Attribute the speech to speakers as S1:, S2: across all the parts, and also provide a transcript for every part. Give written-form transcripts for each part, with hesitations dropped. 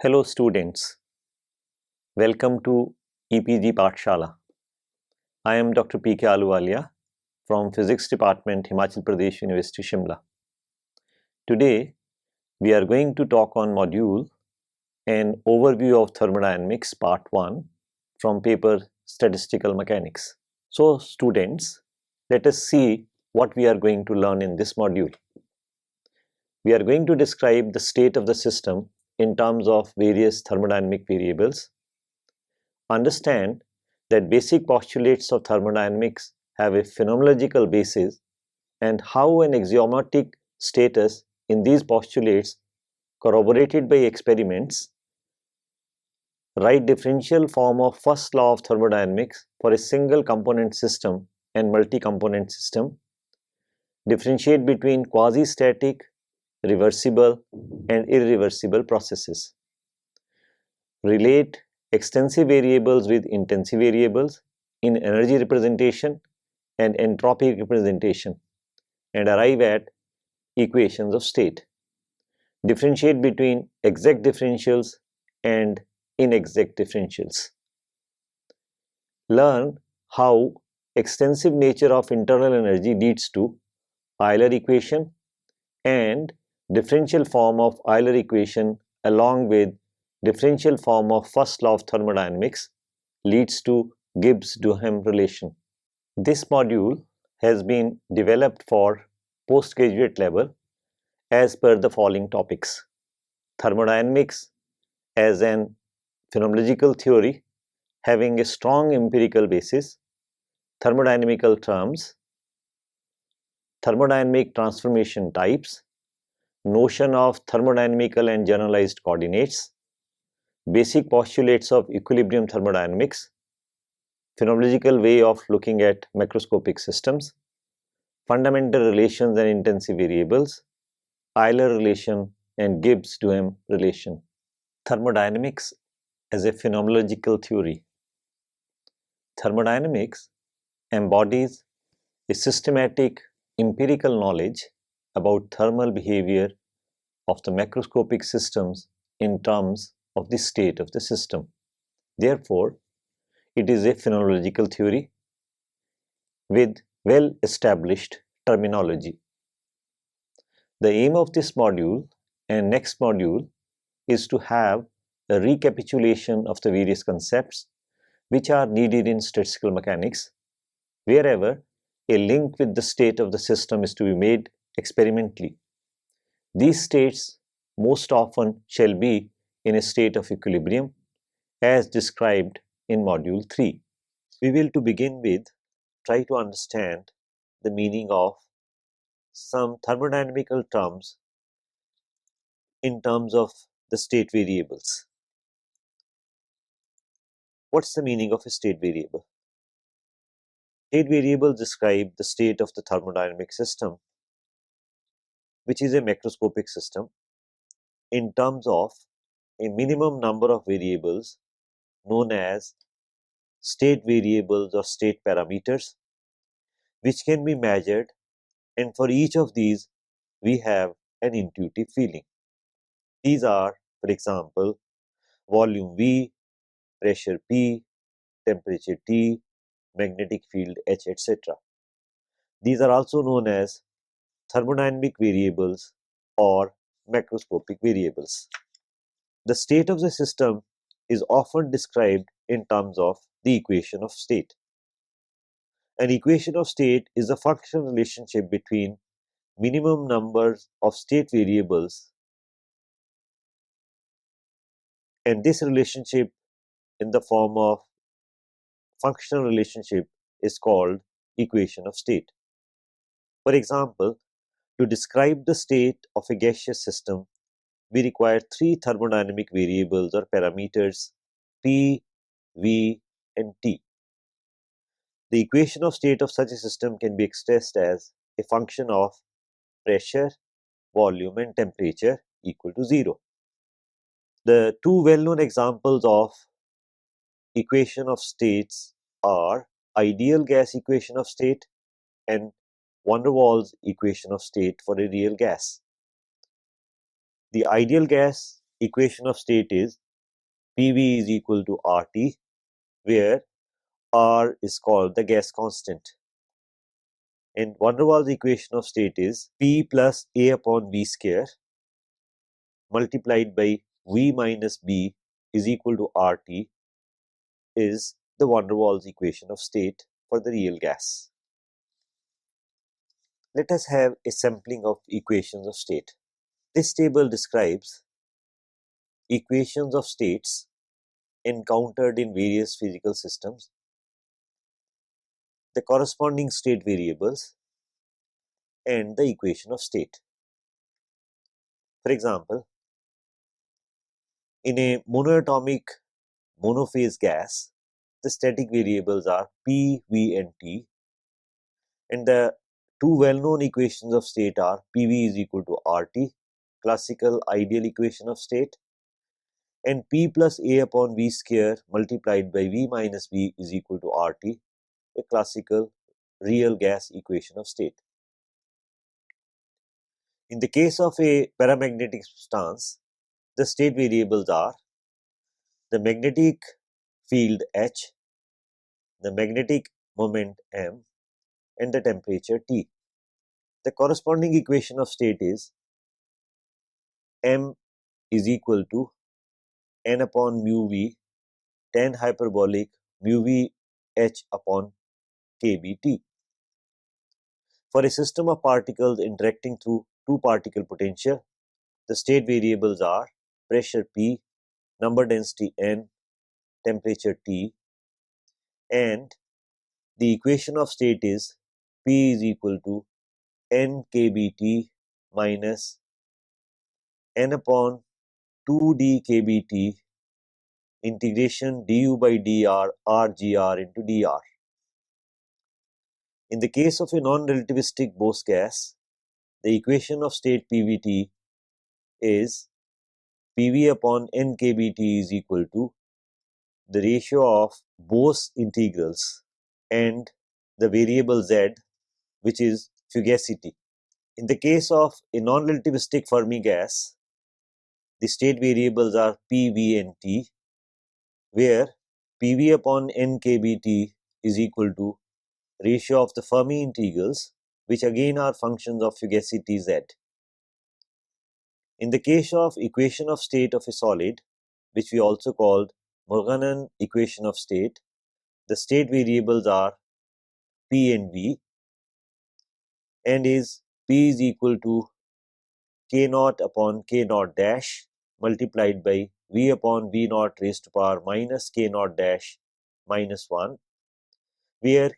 S1: Hello students, welcome to EPG Pathshala. I am Dr. P.K. Aluwalia from Physics Department, Himachal Pradesh University, Shimla. Today we are going to talk on module An Overview of Thermodynamics Part 1 from paper Statistical Mechanics. So students, let us see what we are going to learn in this module. We are going to describe the state of the system in terms of various thermodynamic variables. Understand that basic postulates of thermodynamics have a phenomenological basis and how an axiomatic status in these postulates corroborated by experiments. Write differential form of first law of thermodynamics for a single component system and multi-component system. Differentiate between quasi-static, reversible and irreversible processes. Relate extensive variables with intensive variables in energy representation and entropy representation and arrive at equations of state. Differentiate between exact differentials and inexact differentials. Learn how extensive nature of internal energy leads to Euler equation and differential form of Euler equation along with differential form of first law of thermodynamics leads to Gibbs-Duhem relation. This module has been developed for postgraduate level as per the following topics: thermodynamics as an phenomenological theory having a strong empirical basis, thermodynamical terms, thermodynamic transformation types, notion of thermodynamical and generalized coordinates, basic postulates of equilibrium thermodynamics, phenomenological way of looking at macroscopic systems, fundamental relations and intensive variables, Euler relation and Gibbs-Duhem relation. Thermodynamics as a phenomenological theory. Thermodynamics embodies a systematic empirical knowledge about thermal behavior of the macroscopic systems in terms of the state of the system. Therefore, it is a phenomenological theory with well-established terminology. The aim of this module and next module is to have a recapitulation of the various concepts which are needed in statistical mechanics, wherever a link with the state of the system is to be made experimentally. These states most often shall be in a state of equilibrium as described in module 3. We will to begin with try to understand the meaning of some thermodynamical terms in terms of the state variables. What's the meaning of a state variable? State variables describe the state of the thermodynamic system, which is a macroscopic system, in terms of a minimum number of variables known as state variables or state parameters, which can be measured, and for each of these we have an intuitive feeling. These are, for example, volume V, pressure P, temperature T, magnetic field H, etc. These are also known as thermodynamic variables or macroscopic variables. The state of the system is often described in terms of the equation of state. An equation of state is a functional relationship between minimum numbers of state variables, and this relationship in the form of functional relationship is called equation of state. For example, to describe the state of a gaseous system, we require three thermodynamic variables or parameters P, V, and T. The equation of state of such a system can be expressed as a function of pressure, volume, and temperature equal to 0. The two well-known examples of equation of states are ideal gas equation of state and van der Waals equation of state for a real gas. The ideal gas equation of state is PV is equal to RT, where R is called the gas constant. And van der Waals equation of state is P plus A upon V square multiplied by V minus B is equal to RT is the van der Waals equation of state for the real gas. Let us have a sampling of equations of state. This table describes equations of states encountered in various physical systems, the corresponding state variables, and the equation of state. For example, in a monoatomic monophase gas, the static variables are P, V, and T, and the two well-known equations of state are PV is equal to RT, classical ideal equation of state, and P plus A upon V square multiplied by V minus V is equal to RT, a classical real gas equation of state. In the case of a paramagnetic substance, the state variables are the magnetic field H, the magnetic moment M, and the temperature T. The corresponding equation of state is M is equal to N upon mu V tan hyperbolic mu V H upon kBT. For a system of particles interacting through two particle potential, the state variables are pressure P, number density N, temperature T, and the equation of state is P is equal to N kBT minus N upon 2d kBT integration du by dr rgr into dr. In the case of a non-relativistic Bose gas, the equation of state PVT is PV upon N kBT is equal to the ratio of Bose integrals and the variable Z, which is fugacity. In the case of a non-relativistic Fermi gas, the state variables are P, V, and T, where PV upon N kBT is equal to ratio of the Fermi integrals, which again are functions of fugacity Z. In the case of equation of state of a solid, which we also called Morganan equation of state, the state variables are P and V, and is P is equal to K naught upon K naught dash multiplied by V upon V naught raised to power minus K naught dash minus 1, where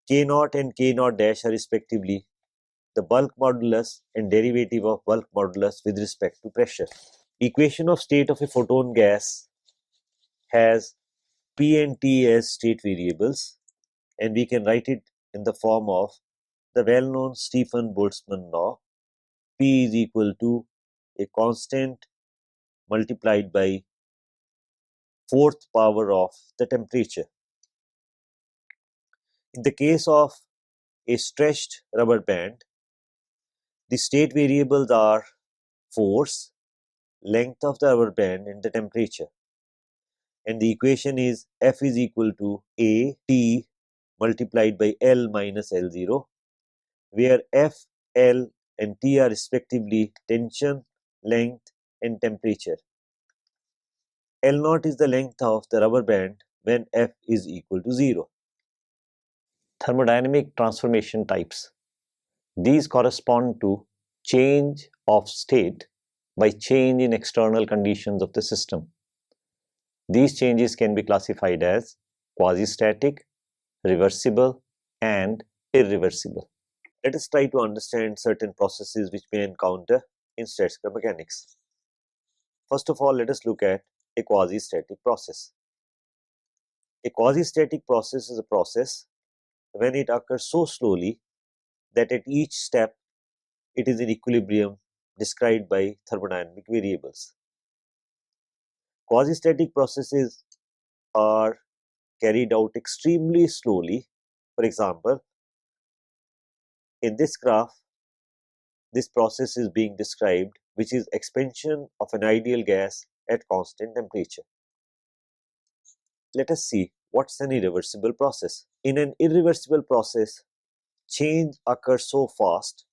S1: K naught and K naught dash are respectively the bulk modulus and derivative of bulk modulus with respect to pressure. Equation of state of a photon gas has P and T as state variables, and we can write it in the form of the well-known Stefan-Boltzmann law. P is equal to a constant multiplied by fourth power of the temperature. In the case of a stretched rubber band, the state variables are force, length of the rubber band, and the temperature. And the equation is F is equal to A T multiplied by L minus L0, where F, L, and T are respectively tension, length, and temperature. L0 is the length of the rubber band when F is equal to 0. Thermodynamic transformation types. These correspond to change of state by change in external conditions of the system. These changes can be classified as quasi-static, reversible, and irreversible. Let us try to understand certain processes which we encounter in statistical mechanics. First of all, let us look at a quasi-static process. A quasi-static process is a process when it occurs so slowly that at each step it is in equilibrium described by thermodynamic variables. Quasi-static processes are carried out extremely slowly. For example, in this graph, this process is being described which is expansion of an ideal gas at constant temperature. Let us see what's an irreversible process. In an irreversible process, change occurs so fast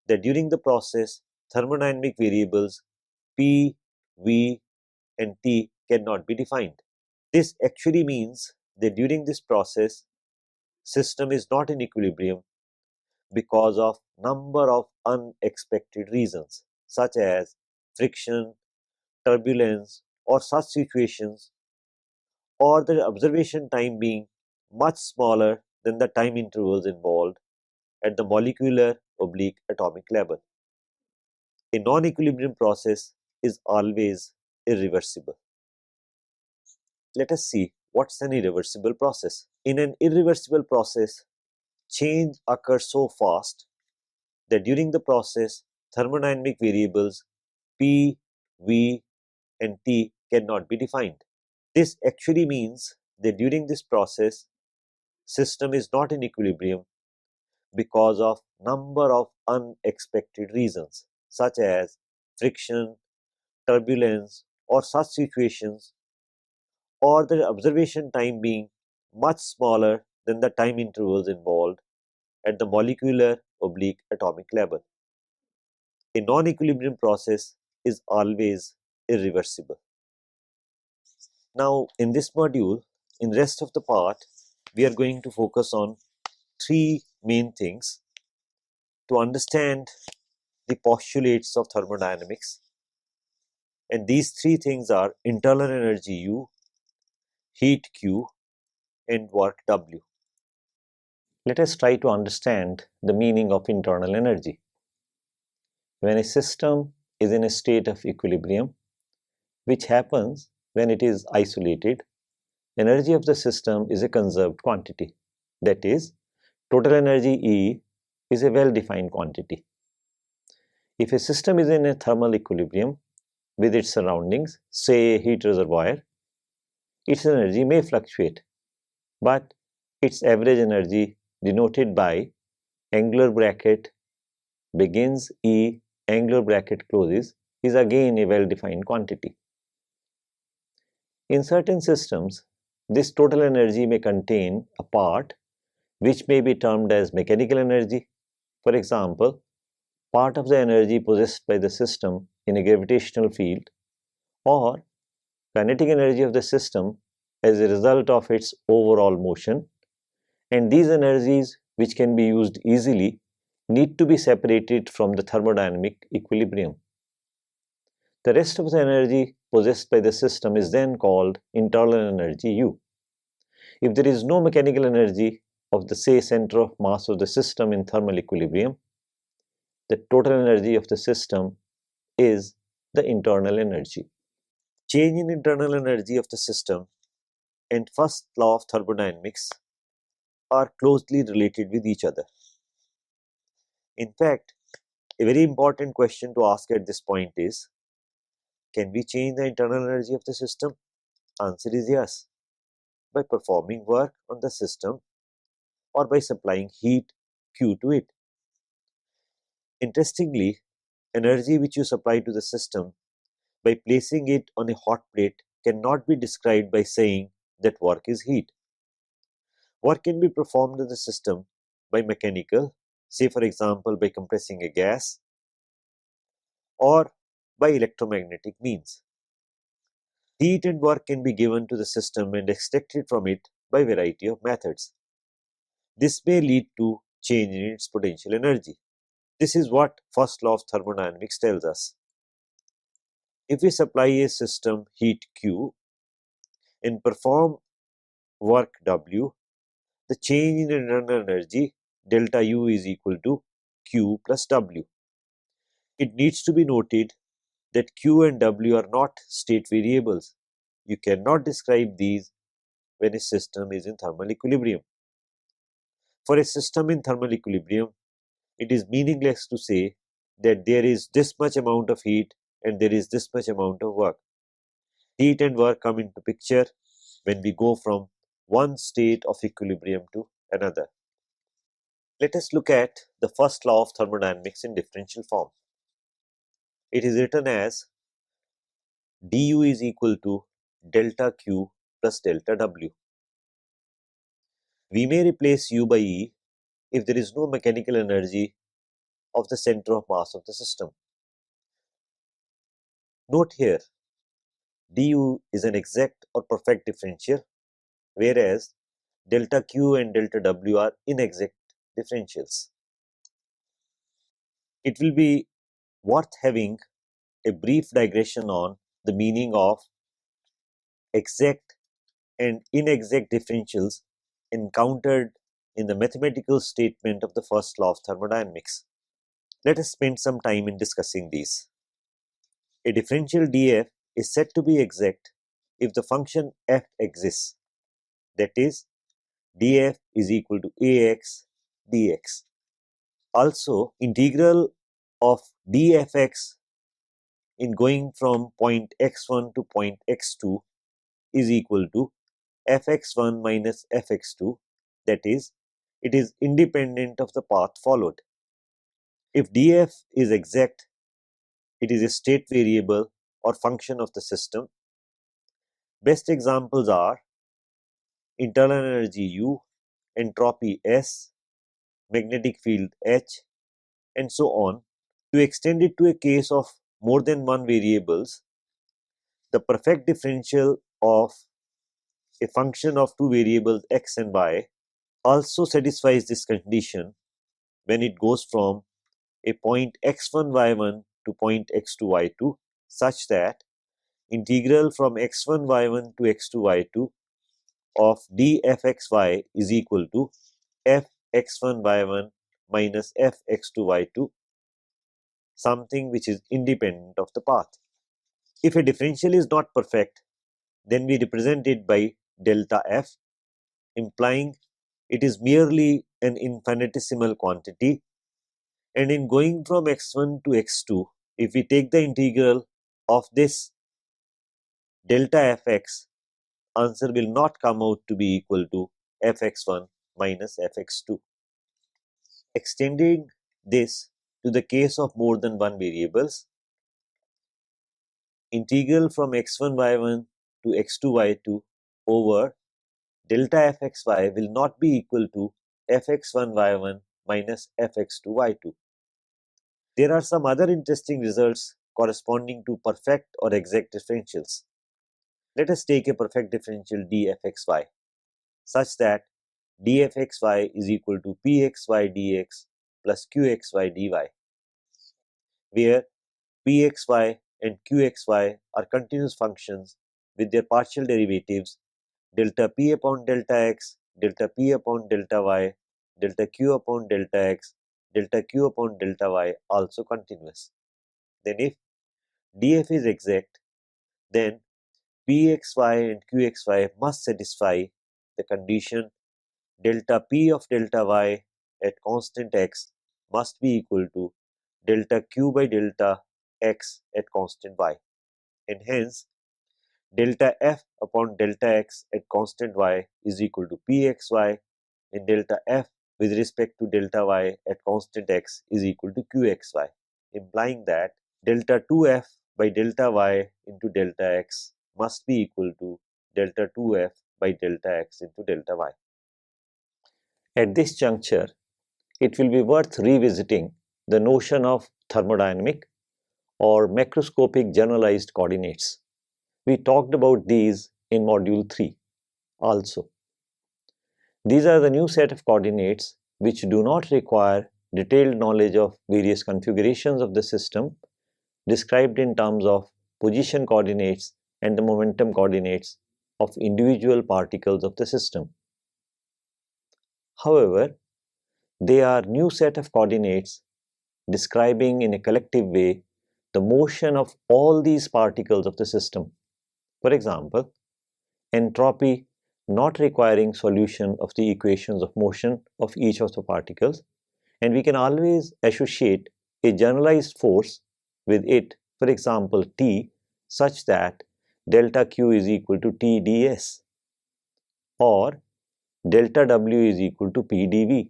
S1: that during the process, thermodynamic variables P, V, and T cannot be defined. This actually means that during this process, system is not in equilibrium because of number of unexpected reasons such as friction, turbulence, or such situations, or the observation time being much smaller than the time intervals involved at the molecular/atomic level. A non-equilibrium process is always irreversible. Let us see what's an irreversible process. In an irreversible process, change occurs so fast that during the process, thermodynamic variables P, V, and T cannot be defined. This actually means that during this process, system is not in equilibrium because of number of unexpected reasons such as friction, turbulence, or such situations, or the observation time being much smaller than the time intervals involved at the molecular/atomic level. A non-equilibrium process is always irreversible. Now, in this module, in rest of the part, we are going to focus on three main things to understand the postulates of thermodynamics. And these three things are internal energy U, heat Q, and work W. Let us try to understand the meaning of internal energy. When a system is in a state of equilibrium, which happens when it is isolated, energy of the system is a conserved quantity. That is, total energy E is a well-defined quantity. If a system is in a thermal equilibrium with its surroundings, say a heat reservoir, its energy may fluctuate, but its average energy, denoted by angular bracket begins E, angular bracket closes, is again a well-defined quantity. In certain systems, this total energy may contain a part which may be termed as mechanical energy. For example, part of the energy possessed by the system in a gravitational field, or kinetic energy of the system as a result of its overall motion, and these energies, which can be used easily, need to be separated from the thermodynamic equilibrium. The rest of the energy possessed by the system is then called internal energy U. If there is no mechanical energy of the center of mass of the system in thermal equilibrium, the total energy of the system is the internal energy. Change in internal energy of the system and first law of thermodynamics are closely related with each other. In fact, a very important question to ask at this point is, can we change the internal energy of the system? Answer is yes, by performing work on the system or by supplying heat Q to it. Interestingly, energy which you supply to the system by placing it on a hot plate cannot be described by saying that work is heat. Work can be performed in the system by mechanical, say for example by compressing a gas, or by electromagnetic means. Heat and work can be given to the system and extracted from it by variety of methods. This may lead to change in its potential energy. This is what first law of thermodynamics tells us. If we supply a system heat Q and perform work W, the change in internal energy delta U is equal to Q plus W. It needs to be noted that Q and W are not state variables. You cannot describe these when a system is in thermal equilibrium. For a system in thermal equilibrium, it is meaningless to say that there is this much amount of heat and there is this much amount of work. Heat and work come into picture when we go from one state of equilibrium to another. Let us look at the first law of thermodynamics in differential form. it is written as du is equal to delta q plus delta w. We may replace u by E if there is no mechanical energy of the center of mass of the system. Note here, du is an exact or perfect differential, whereas delta q and delta w are inexact differentials. It will be worth having a brief digression on the meaning of exact and inexact differentials encountered in the mathematical statement of the first law of thermodynamics. Let us spend some time in discussing these. A differential df is said to be exact if the function f exists, that is, df is equal to ax dx. Also, integral of dfx in going from point x1 to point x2 is equal to fx1 minus fx2, that is, it is independent of the path followed. If df is exact, it is a state variable or function of the system. Best examples are internal energy U, entropy S, magnetic field H, and so on. To extend it to a case of more than one variables, the perfect differential of a function of two variables x and y also satisfies this condition when it goes from a point x1 y1 to point x2 y2, such that integral from x1 y1 to x2 y2 of dfxy is equal to fx1 y1 minus fx2 y2, something which is independent of the path. If a differential is not perfect, then we represent it by delta f, implying it is merely an infinitesimal quantity, and in going from x1 to x2, if we take the integral of this delta fx, answer will not come out to be equal to fx1 minus fx2. Extending this to the case of more than one variables, integral from x1 y1 to x2 y2 over delta fxy will not be equal to fx1 y1 minus fx2 y2. There are some other interesting results corresponding to perfect or exact differentials. Let us take a perfect differential dfxy such that dfxy is equal to pxy dx plus qxy dy, where pxy and qxy are continuous functions with their partial derivatives delta p upon delta x, delta p upon delta y, delta q upon delta x, delta q upon delta y also continuous. Then if df is exact, then pxy and qxy must satisfy the condition delta p of delta y at constant x must be equal to delta q by delta x at constant y, and hence delta f upon delta x at constant y is equal to pxy, and delta f with respect to delta y at constant x is equal to qxy, implying that delta 2f by delta y into delta x must be equal to delta 2f by delta x into delta y. At this juncture, it will be worth revisiting the notion of thermodynamic or macroscopic generalized coordinates. We talked about these in module 3 also. These are the new set of coordinates which do not require detailed knowledge of various configurations of the system described in terms of position coordinates and the momentum coordinates of individual particles of the system. However, they are new set of coordinates describing in a collective way the motion of all these particles of the system. For example, entropy not requiring solution of the equations of motion of each of the particles, and we can always associate a generalized force with it, for example T, such that delta Q is equal to T ds or delta W is equal to P dV.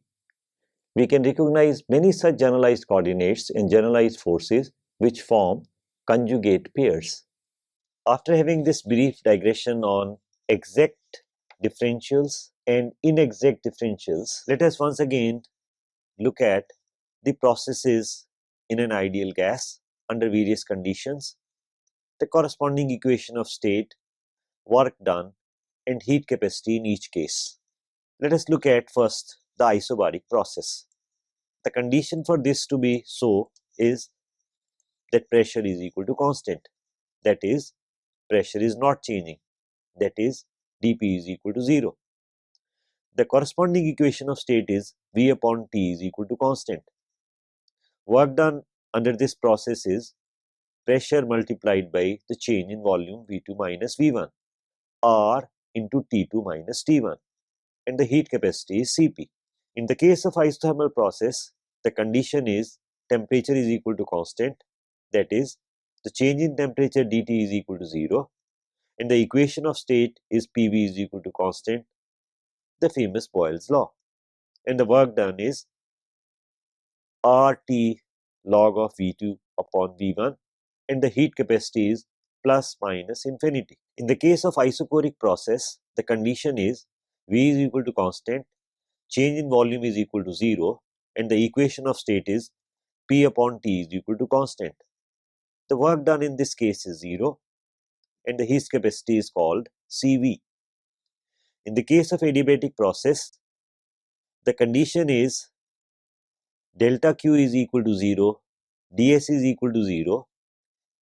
S1: We can recognize many such generalized coordinates and generalized forces which form conjugate pairs. After having this brief digression on exact differentials and inexact differentials, let us once again look at the processes in an ideal gas under various conditions, the corresponding equation of state, work done, and heat capacity in each case. Let us look at first the isobaric process. The condition for this to be so is that pressure is equal to constant, that is, pressure is not changing, that is, dP is equal to 0. The corresponding equation of state is V upon T is equal to constant. Work done under this process is pressure multiplied by the change in volume V2 minus V1, R into T2 minus T1, and the heat capacity is Cp. In the case of isothermal process, the condition is temperature is equal to constant, that is, the change in temperature dt is equal to 0, and the equation of state is Pv is equal to constant, the famous Boyle's law, and the work done is RT log of V2 upon V1, and the heat capacity is plus minus infinity. In the case of isochoric process, the condition is V is equal to constant, change in volume is equal to 0, and the equation of state is P upon T is equal to constant. The work done in this case is 0, and the heat capacity is called Cv. In the case of adiabatic process, the condition is delta Q is equal to 0, ds is equal to 0,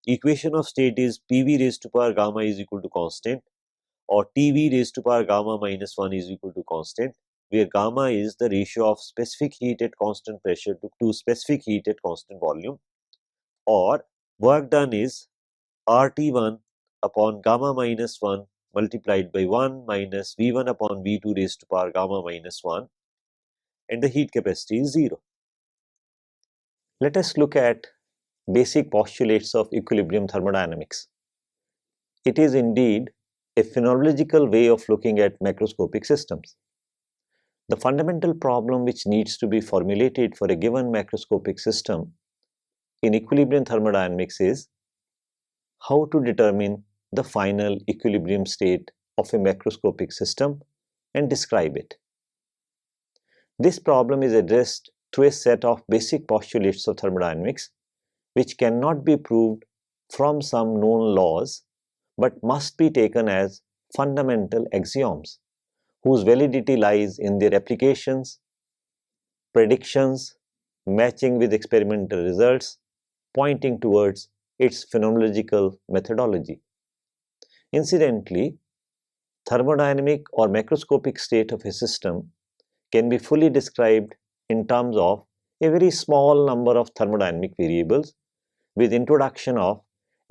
S1: equation of state is Pv raised to power gamma is equal to constant, or Tv raised to power gamma minus 1 is equal to constant, where gamma is the ratio of specific heat at constant pressure to specific heat at constant volume, or work done is RT1 upon gamma minus 1 multiplied by 1 minus V1 upon V2 raised to power gamma minus 1, and the heat capacity is 0. Let us look at basic postulates of equilibrium thermodynamics. It is indeed a phenomenological way of looking at macroscopic systems. The fundamental problem which needs to be formulated for a given macroscopic system in equilibrium thermodynamics is how to determine the final equilibrium state of a macroscopic system and describe it. This problem is addressed through a set of basic postulates of thermodynamics which cannot be proved from some known laws but must be taken as fundamental axioms whose validity lies in their applications, predictions, matching with experimental results, pointing towards its phenomenological methodology. Incidentally, thermodynamic or macroscopic state of a system can be fully described in terms of a very small number of thermodynamic variables with introduction of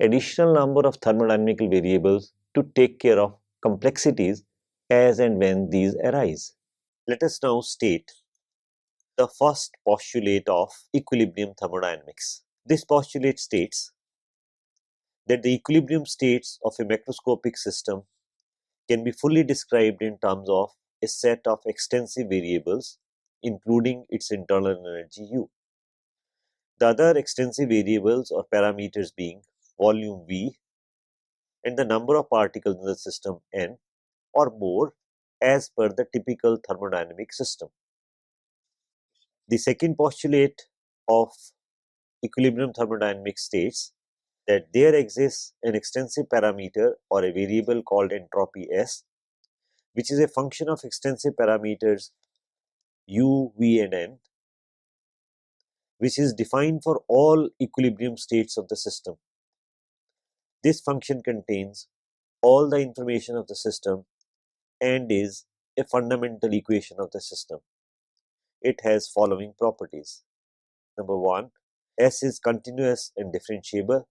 S1: additional number of thermodynamical variables to take care of complexities as and when these arise. Let us now state the first postulate of equilibrium thermodynamics. This postulate states that the equilibrium states of a macroscopic system can be fully described in terms of a set of extensive variables, including its internal energy U. The other extensive variables or parameters being volume V and the number of particles in the system N or more as per the typical thermodynamic system. The second postulate of equilibrium thermodynamics states that there exists an extensive parameter or a variable called entropy S, which is a function of extensive parameters U, V and N, which is defined for all equilibrium states of the system. This function contains all the information of the system and is a fundamental equation of the system. It has following properties. Number 1, S is continuous and differentiable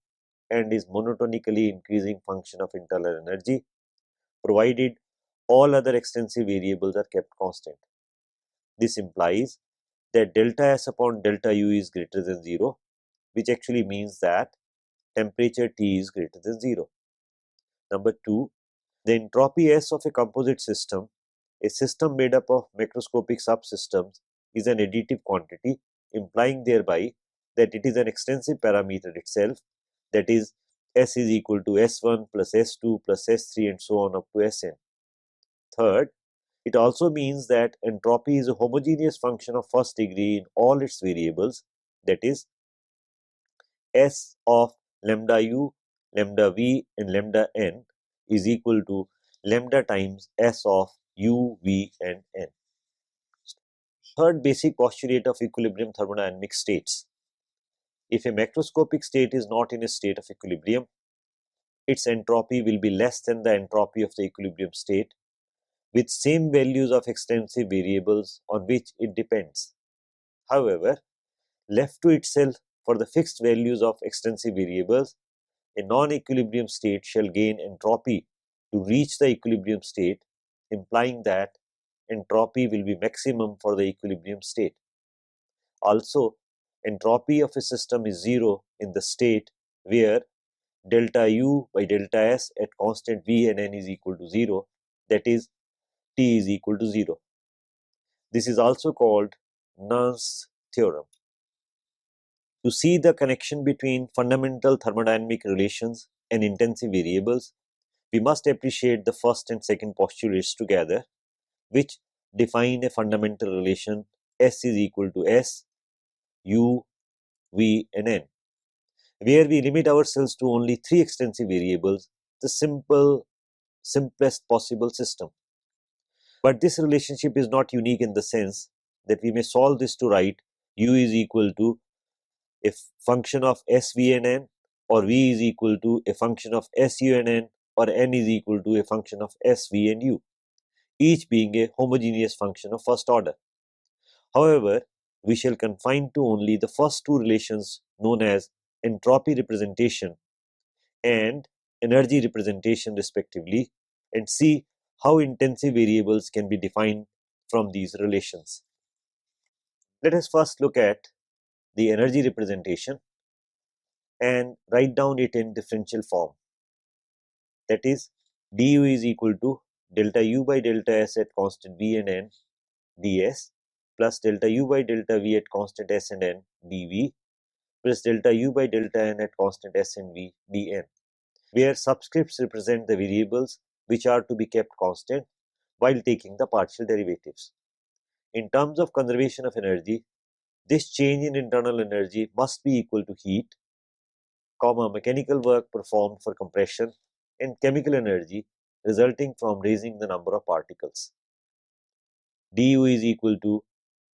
S1: and is monotonically increasing function of internal energy, provided all other extensive variables are kept constant. This implies that delta S upon delta U is greater than 0, which actually means that temperature T is greater than 0. Number 2, the entropy S of a composite system, a system made up of macroscopic subsystems, is an additive quantity, implying thereby that it is an extensive parameter itself, that is S is equal to S1 plus S2 plus S3 and so on up to Sn. Third, it also means that entropy is a homogeneous function of first degree in all its variables, that is S of lambda u, lambda v and lambda n is equal to lambda times S of u, v and n. Third basic postulate of equilibrium thermodynamics states, if a macroscopic state is not in a state of equilibrium, its entropy will be less than the entropy of the equilibrium state with same values of extensive variables on which it depends. However, left to itself for the fixed values of extensive variables, a non-equilibrium state shall gain entropy to reach the equilibrium state, implying that entropy will be maximum for the equilibrium state. Also, entropy of a system is zero in the state where delta U by delta S at constant V and N is equal to 0, that is T is equal to 0. This is also called Nernst's theorem. To see the connection between fundamental thermodynamic relations and intensive variables, we must appreciate the first and second postulates together, which define a fundamental relation S is equal to S, U, V and N, where we limit ourselves to only three extensive variables, the simplest possible system. But this relationship is not unique in the sense that we may solve this to write U is equal to a function of S, V and N, or V is equal to a function of S, U and N, or N is equal to a function of S, V and U, each being a homogeneous function of first order. However, we shall confine to only the first two relations known as entropy representation and energy representation respectively, and see how intensive variables can be defined from these relations. Let us first look at the energy representation and write down it in differential form. That is, du is equal to delta u by delta s at constant v and n ds plus delta u by delta v at constant s and n dv plus delta u by delta n at constant s and v dn, where subscripts represent the variables which are to be kept constant while taking the partial derivatives. In terms of conservation of energy, this change in internal energy must be equal to heat, mechanical work performed for compression, and chemical energy resulting from raising the number of particles. du is equal to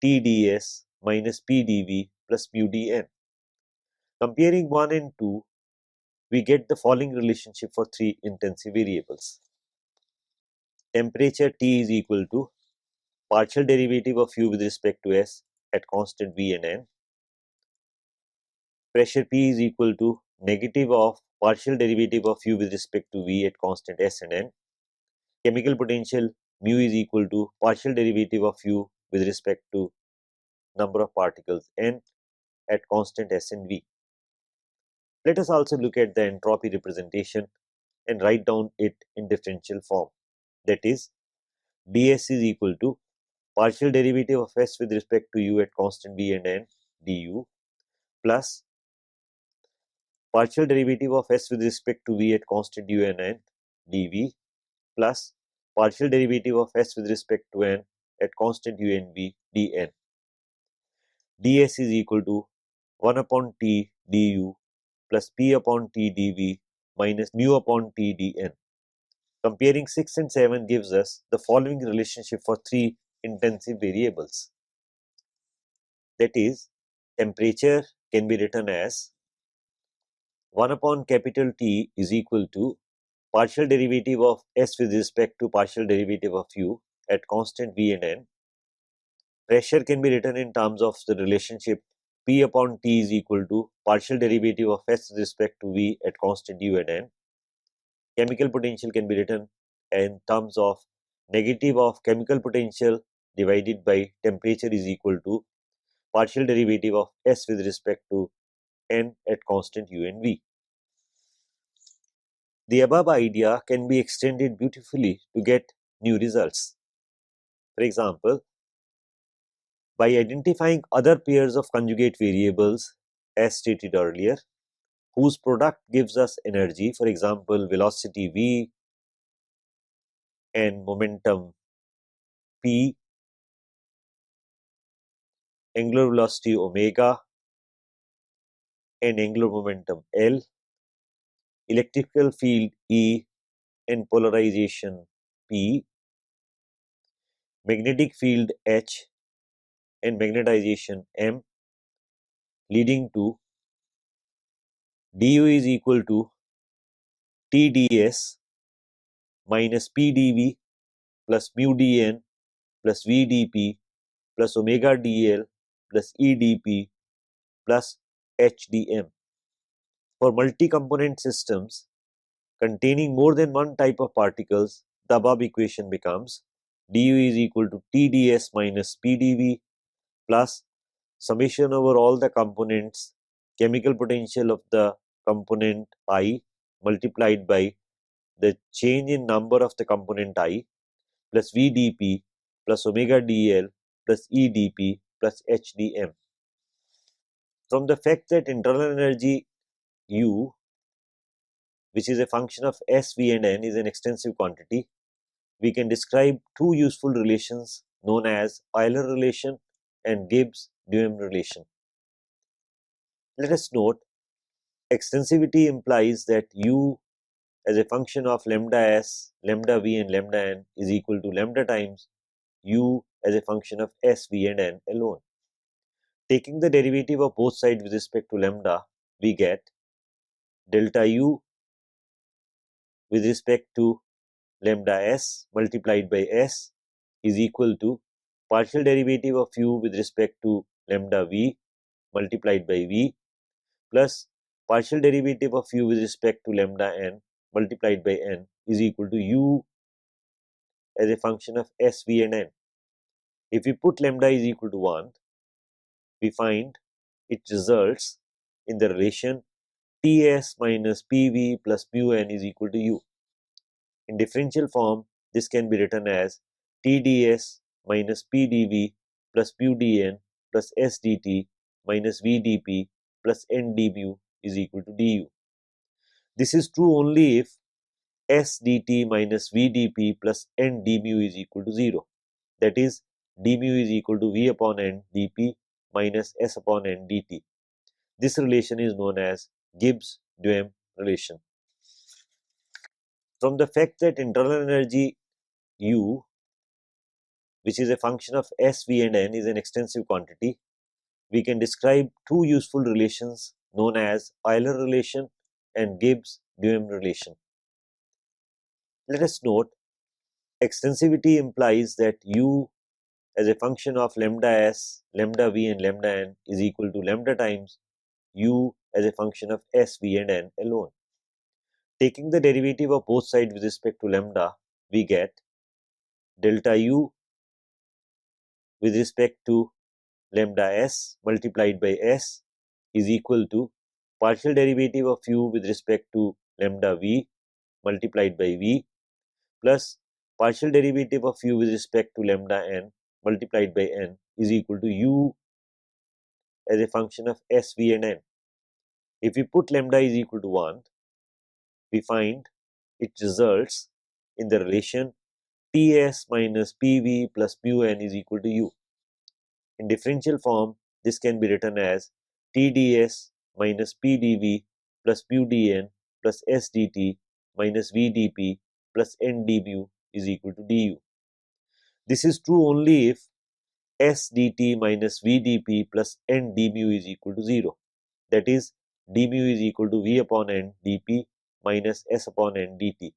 S1: Tds minus Pdv plus mu dn. Comparing 1 and 2, we get the following relationship for three intensive variables. Temperature T is equal to partial derivative of U with respect to S at constant V and N. Pressure P is equal to negative of partial derivative of U with respect to V at constant S and N. Chemical potential mu is equal to partial derivative of U with respect to number of particles N at constant S and V. Let us also look at the entropy representation and write down it in differential form. That is, ds is equal to partial derivative of S with respect to U at constant V and N du plus partial derivative of S with respect to V at constant U and N dV plus partial derivative of S with respect to N at constant U and V dN. ds is equal to 1 upon T du plus P upon T dV minus mu upon T dN. Comparing 6 and 7 gives us the following relationship for three intensive variables. That is, temperature can be written as 1 upon capital T is equal to partial derivative of S with respect to partial derivative of U at constant V and N. Pressure can be written in terms of the relationship P upon T is equal to partial derivative of S with respect to V at constant U and N. Chemical potential can be written in terms of negative of chemical potential divided by temperature is equal to partial derivative of S with respect to N at constant U and V. The above idea can be extended beautifully to get new results. For example, by identifying other pairs of conjugate variables as stated earlier, whose product gives us energy, for example, velocity v and momentum p, angular velocity omega and angular momentum L, electrical field E and polarization P, magnetic field H and magnetization M, leading to du is equal to TdS minus PdV plus mu dN plus VdP plus omega dL plus EdP plus HdM. For multi-component systems containing more than one type of particles, the above equation becomes du is equal to TdS minus PdV plus summation over all the components chemical potential of the component I multiplied by the change in number of the component I plus VdP plus omega dL plus EdP plus HdM. From the fact that internal energy U, which is a function of S, V and N, is an extensive quantity, we can describe two useful relations known as Euler relation and Gibbs-Duhem relation. Let us note, extensivity implies that U as a function of lambda S, lambda V and lambda N is equal to lambda times U as a function of S, V and N alone. Taking the derivative of both sides with respect to lambda, we get delta U with respect to lambda S multiplied by S is equal to partial derivative of U with respect to lambda V multiplied by V plus partial derivative of U with respect to lambda N multiplied by N is equal to U as a function of S, V and N. If we put lambda is equal to 1, we find it results in the relation Ts minus Pv plus mu n is equal to U. In differential form, this can be written as Tds minus Pdv plus mu dn plus sdt minus Vdp plus n dmu is equal to du. This is true only if S dt minus Vdp plus n dmu is equal to 0. That is, dmu is equal to V upon n dp minus S upon n dt. This relation is known as Gibbs-Duhem relation. From the fact that internal energy U, which is a function of S, V and N, is an extensive quantity, we can describe two useful relations known as Euler relation and Gibbs-Duhem relation. Let us note, extensivity implies that U as a function of lambda S, lambda V and lambda N is equal to lambda times U as a function of S, V and N alone. Taking the derivative of both sides with respect to lambda, we get delta U with respect to lambda S multiplied by S is equal to partial derivative of U with respect to lambda V multiplied by V plus partial derivative of U with respect to lambda N multiplied by N is equal to U as a function of S, V and N. If we put lambda is equal to 1, we find it results in the relation Ts minus Pv plus mu n is equal to U. In differential form, this can be written as Tds minus Pdv plus mu dn plus sdt minus Vdp plus n dmu is equal to du. This is true only if S dt minus Vdp plus n dmu is equal to 0. That is, dmu is equal to V upon n dp minus S upon n dt.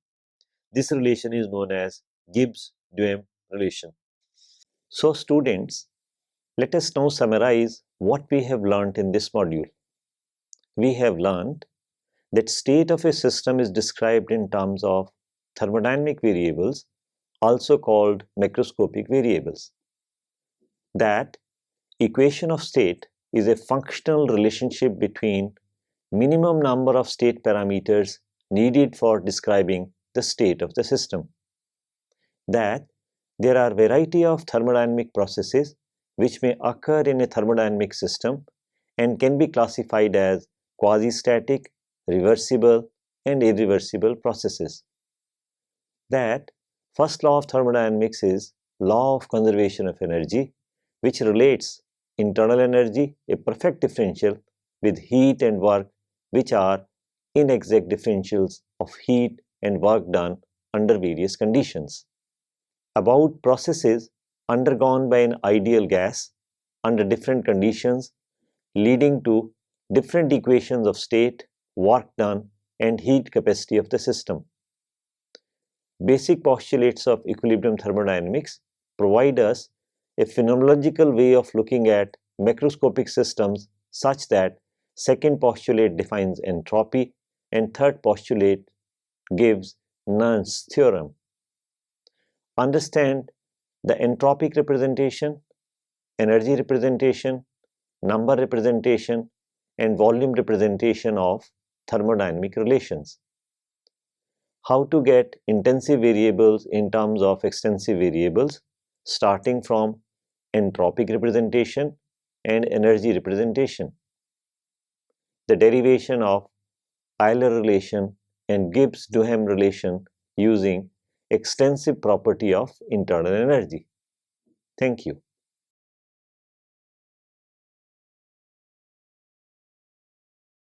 S1: This relation is known as Gibbs-Duhem relation. So students, let us now summarize what we have learnt in this module. We have learnt that state of a system is described in terms of thermodynamic variables, also called macroscopic variables. That equation of state is a functional relationship between minimum number of state parameters needed for describing the state of the system. That there are variety of thermodynamic processes which may occur in a thermodynamic system and can be classified as quasi-static, reversible and irreversible processes. That first law of thermodynamics is law of conservation of energy, which relates internal energy, a perfect differential, with heat and work, which are inexact differentials of heat and work done under various conditions. About processes undergone by an ideal gas under different conditions, leading to different equations of state, work done, and heat capacity of the system. Basic postulates of equilibrium thermodynamics provide us a phenomenological way of looking at macroscopic systems such that second postulate defines entropy and third postulate gives Nernst's theorem. Understand the entropic representation, energy representation, number representation, and volume representation of thermodynamic relations. How to get intensive variables in terms of extensive variables, starting from entropic representation and energy representation. The derivation of Euler relation and Gibbs-Duhem relation using extensive property of internal energy. Thank you.